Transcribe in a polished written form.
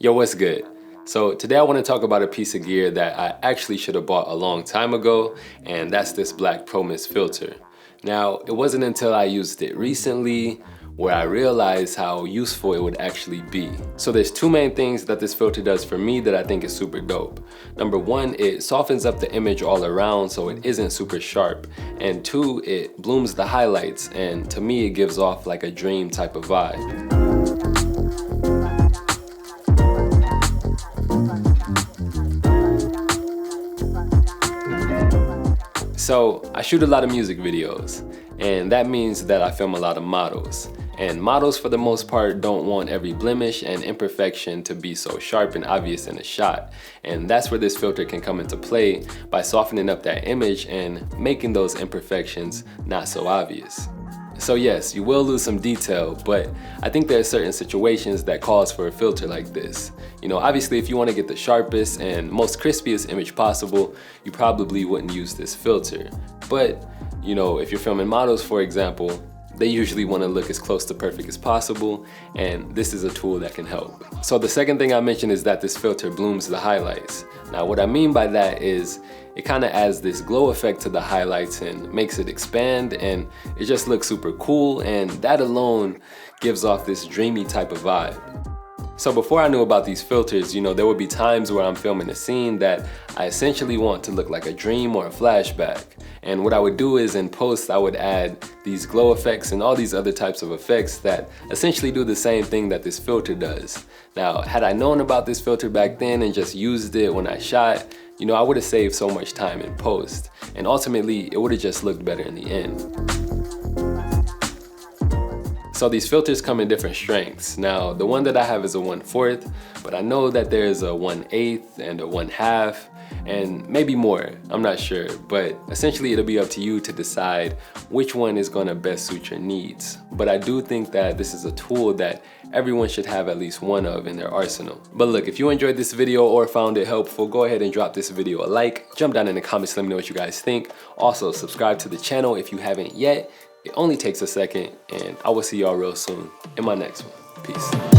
Yo, what's good? So today I want to talk about a piece of gear that I actually should have bought a long time ago, and that's this black Pro Mist filter. Now, it wasn't until I used it recently where I realized how useful it would actually be. So there's two main things that this filter does for me that I think is super dope. Number one, it softens up the image all around so it isn't super sharp. And two, it blooms the highlights, and to me it gives off like a dream type of vibe. So I shoot a lot of music videos, and that means that I film a lot of models. And models for the most part don't want every blemish and imperfection to be so sharp and obvious in a shot. And that's where this filter can come into play by softening up that image and making those imperfections not so obvious. So yes, you will lose some detail, but I think there are certain situations that calls for a filter like this. You know, obviously if you want to get the sharpest and most crispiest image possible, you probably wouldn't use this filter. But, you know, if you're filming models, for example, they usually want to look as close to perfect as possible, and this is a tool that can help. So the second thing I mentioned is that this filter blooms the highlights. Now what I mean by that is it kind of adds this glow effect to the highlights and makes it expand, and it just looks super cool, and that alone gives off this dreamy type of vibe. So before I knew about these filters, you know, there would be times where I'm filming a scene that I essentially want to look like a dream or a flashback. And what I would do is in post, I would add these glow effects and all these other types of effects that essentially do the same thing that this filter does. Now, had I known about this filter back then and just used it when I shot, you know, I would have saved so much time in post. And ultimately, it would have just looked better in the end. So these filters come in different strengths. Now, the one that I have is a 1/4, but I know that there's a 1/8 and a 1/2, and maybe more, I'm not sure. But essentially it'll be up to you to decide which one is gonna best suit your needs. But I do think that this is a tool that everyone should have at least one of in their arsenal. But look, if you enjoyed this video or found it helpful, go ahead and drop this video a like, jump down in the comments, let me know what you guys think. Also, subscribe to the channel if you haven't yet. It only takes a second, and I will see y'all real soon in my next one. Peace.